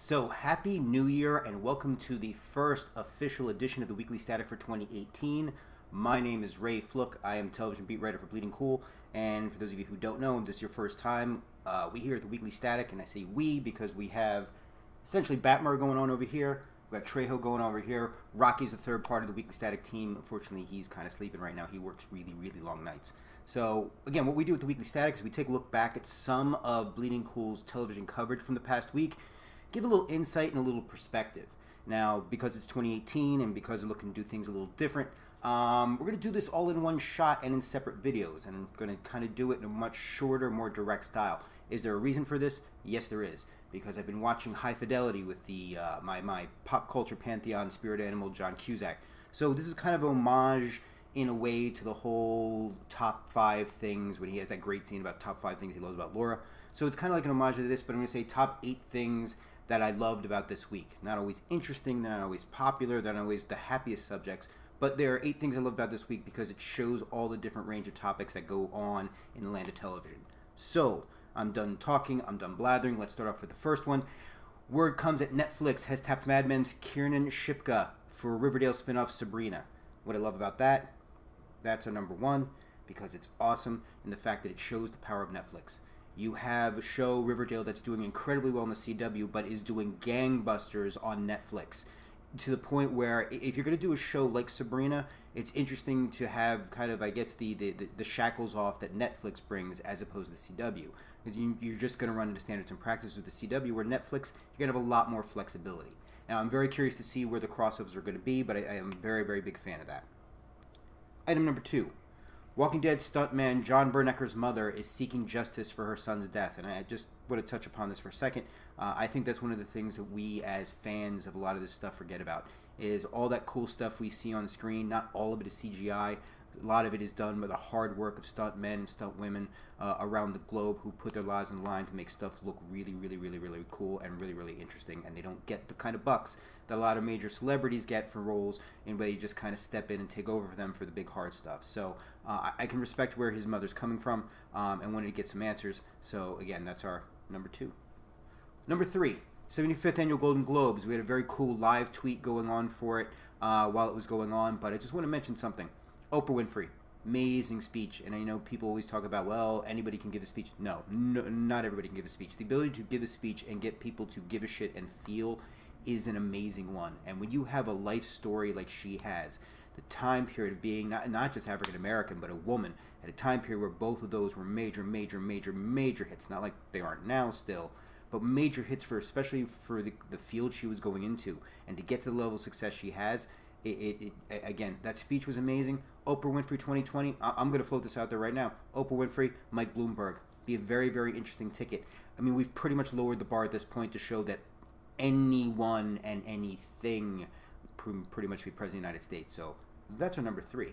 So, happy New Year and welcome to the first official edition of the Weekly Static for 2018. My name is Ray Flook. I am television beat writer for Bleeding Cool. And for those of you who don't know, if this is your first time, we here at the Weekly Static, and I say we because we have essentially Batmer going on over here. We've got Trejo going over here. Rocky's the third part of the Weekly Static team. Unfortunately, he's kind of sleeping right now. He works really, really long nights. So, again, what we do with the Weekly Static is we take a look back at some of Bleeding Cool's television coverage from the past week, give a little insight and a little perspective. Now, because it's 2018 and because we're looking to do things a little different, we're going to do this all in one shot and in separate videos, and I'm going to kind of do it in a much shorter, more direct style. Is there a reason for this? Yes, there is. Because I've been watching High Fidelity with the my pop culture pantheon spirit animal, John Cusack. So this is kind of an homage in a way to the whole top 5 things when he has that great scene about top 5 things he loves about Laura. So it's kind of like an homage to this, but I'm going to say top 8 things that I loved about this week. Not always interesting, they're not always popular, they're not always the happiest subjects, but there are 8 things I loved about this week because it shows all the different range of topics that go on in the land of television. So, I'm done talking, I'm done blathering. Let's start off with the first one. Word comes that Netflix has tapped Mad Men's Kiernan Shipka for Riverdale spinoff Sabrina. What I love about that, that's our number 1, because it's awesome, and the fact that it shows the power of Netflix. You have a show, Riverdale, that's doing incredibly well in the CW, but is doing gangbusters on Netflix. To the point where, if you're going to do a show like Sabrina, it's interesting to have kind of, I guess, the shackles off that Netflix brings as opposed to the CW. Because you're just going to run into standards and practices with the CW, where Netflix, you're going to have a lot more flexibility. Now, I'm very curious to see where the crossovers are going to be, but I am a very, very big fan of that. Item number 2. Walking Dead stuntman John Bernecker's mother is seeking justice for her son's death, and I just want to touch upon this for a second. I think that's one of the things that we as fans of a lot of this stuff forget about, is all that cool stuff we see on the screen. Not all of it is CGI. A lot of it is done by the hard work of stunt men and stunt women around the globe who put their lives on the line to make stuff look really, really, really, really cool and really, really interesting. And they don't get the kind of bucks that a lot of major celebrities get for roles in where you just kind of step in and take over for them for the big hard stuff. So I can respect where his mother's coming from and wanted to get some answers. So again, that's our number 2. Number 3. 75th Annual Golden Globes. We had a very cool live tweet going on for it while it was going on, but I just want to mention something. Oprah Winfrey, amazing speech. And I know people always talk about, well, anybody can give a speech. No, not everybody can give a speech. The ability to give a speech and get people to give a shit and feel is an amazing one. And when you have a life story like she has, the time period of being not just African American, but a woman, at a time period where both of those were major hits, not like they aren't now still, but major hits for, especially for the field she was going into, and to get to the level of success she has, again, that speech was amazing. Oprah Winfrey 2020, I'm going to float this out there right now. Oprah Winfrey, Mike Bloomberg. Be a very, very interesting ticket. I mean, we've pretty much lowered the bar at this point to show that anyone and anything pretty much be president of the United States. So that's our number 3.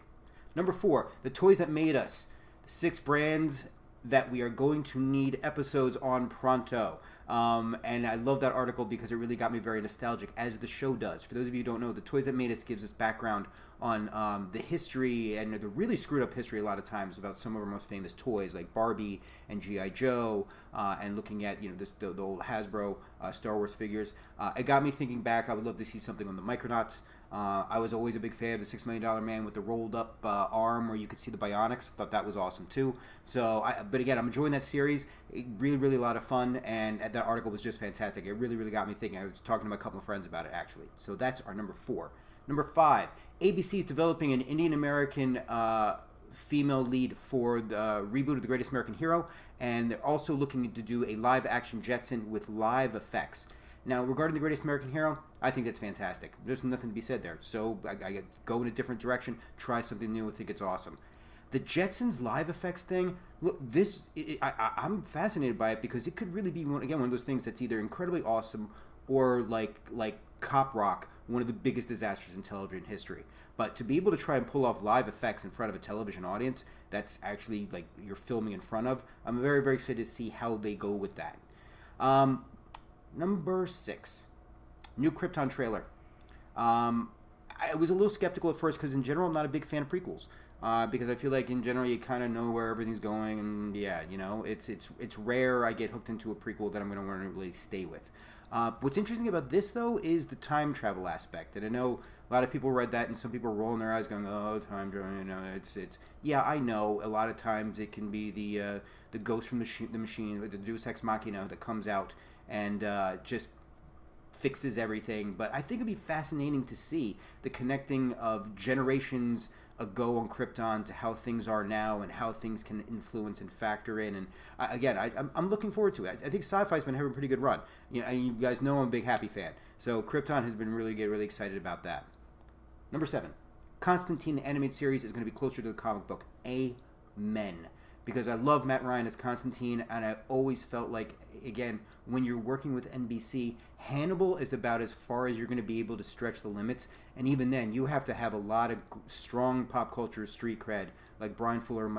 Number 4, the toys that made us. The 6 brands that we are going to need episodes on pronto. And I love that article because it really got me very nostalgic, as the show does. For those of you who don't know, The Toys That Made Us gives us background on the history and the really screwed up history a lot of times about some of our most famous toys like Barbie and G.I. Joe, and looking at the old Hasbro Star Wars figures. It got me thinking back. I would love to see something on the Micronauts. I was always a big fan of the $6 Million Man with the rolled up arm where you could see the bionics. Thought that was awesome too. So, but again, I'm enjoying that series. Really, really a lot of fun, and that article was just fantastic. It really, really got me thinking. I was talking to my couple of friends about it actually. So that's our number 4. Number 5, ABC is developing an Indian American female lead for the reboot of The Greatest American Hero, and they're also looking to do a live action Jetson with live effects. Now, regarding The Greatest American Hero, I think that's fantastic. There's nothing to be said there. So I go in a different direction, try something new. I think it's awesome. The Jetsons live effects thing, look, I'm fascinated by it because it could really be, one of those things that's either incredibly awesome or like Cop Rock, one of the biggest disasters in television history. But to be able to try and pull off live effects in front of a television audience that's actually like you're filming in front of, I'm very, very excited to see how they go with that. Number 6, new Krypton trailer. I was a little skeptical at first because in general I'm not a big fan of prequels. Because I feel like in general you kind of know where everything's going, and yeah, it's rare I get hooked into a prequel that I'm going to want to really stay with. What's interesting about this, though, is the time travel aspect. And I know a lot of people read that, and some people are rolling their eyes, going, "Oh, time travel." It's. Yeah, I know. A lot of times it can be the ghost from the machine, the Deus Ex Machina that comes out and just fixes everything. But I think it'd be fascinating to see the connecting of generations ago on Krypton to how things are now and how things can influence and factor in. And I'm looking forward to it. I think sci-fi's been having a pretty good run. You guys know I'm a big Happy fan, so Krypton has been really excited about that. Number 7, Constantine the animated series is going to be closer to the comic book. Amen. Because I love Matt Ryan as Constantine, and I always felt like, again, when you're working with NBC, Hannibal is about as far as you're going to be able to stretch the limits, and even then, you have to have a lot of strong pop culture street cred, like Brian Fuller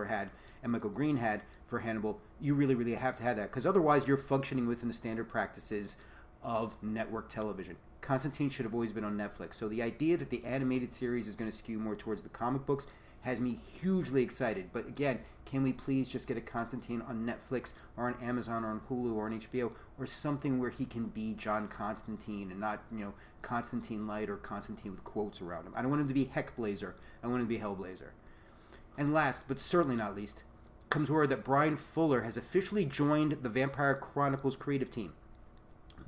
had and Michael Green had for Hannibal. You really have to have that, because otherwise, you're functioning within the standard practices of network television. Constantine should have always been on Netflix, so the idea that the animated series is going to skew more towards the comic books has me hugely excited. But again, can we please just get a Constantine on Netflix or on Amazon or on Hulu or on HBO or something where he can be John Constantine and not, Constantine Light or Constantine with quotes around him. I don't want him to be Heckblazer. I want him to be Hellblazer. And last, but certainly not least, comes word that Brian Fuller has officially joined the Vampire Chronicles creative team.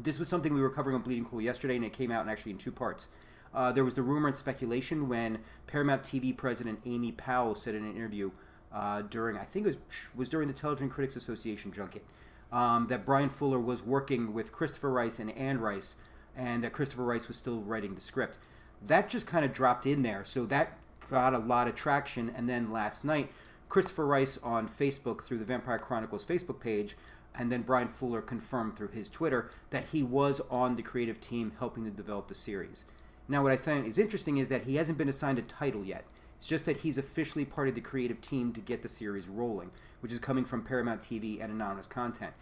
This was something we were covering on Bleeding Cool yesterday, and it came out actually in 2 parts. There was the rumor and speculation when Paramount TV president Amy Powell said in an interview during, I think it was during the Television Critics Association junket, that Brian Fuller was working with Christopher Rice and Anne Rice, and that Christopher Rice was still writing the script. That just kind of dropped in there, so that got a lot of traction. And then last night, Christopher Rice on Facebook through the Vampire Chronicles Facebook page, and then Brian Fuller confirmed through his Twitter that he was on the creative team helping to develop the series. Now, what I find is interesting is that he hasn't been assigned a title yet. It's just that he's officially part of the creative team to get the series rolling, which is coming from Paramount TV and Anonymous Content.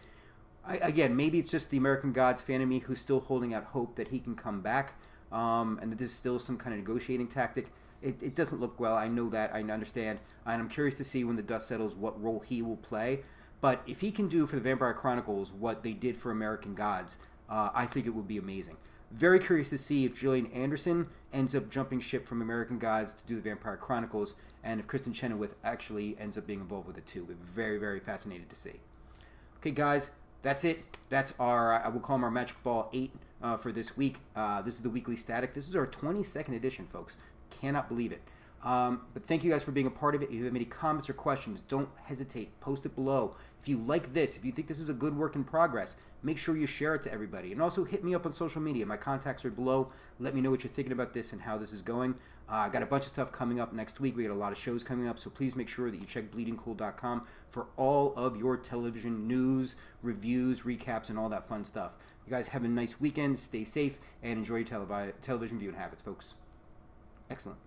Again, maybe it's just the American Gods fan of me who's still holding out hope that he can come back, and that this is still some kind of negotiating tactic. It doesn't look well. I know that. I understand. And I'm curious to see when the dust settles what role he will play. But if he can do for the Vampire Chronicles what they did for American Gods, I think it would be amazing. Very curious to see if Gillian Anderson ends up jumping ship from American Gods to do the Vampire Chronicles, and if Kristen Chenoweth actually ends up being involved with it too. But very fascinated to see. Okay, guys, that's it. That's our, I will call them our Magic Ball 8 for this week. This is the Weekly Static. This is our 22nd edition, folks. Cannot believe it. But thank you guys for being a part of it. If you have any comments or questions, don't hesitate. Post it below. If you like this, if you think this is a good work in progress, make sure you share it to everybody. And also hit me up on social media. My contacts are below. Let me know what you're thinking about this and how this is going. I got a bunch of stuff coming up next week. We got a lot of shows coming up, so please make sure that you check bleedingcool.com for all of your television news, reviews, recaps, and all that fun stuff. You guys have a nice weekend. Stay safe and enjoy your television viewing habits, folks. Excellent.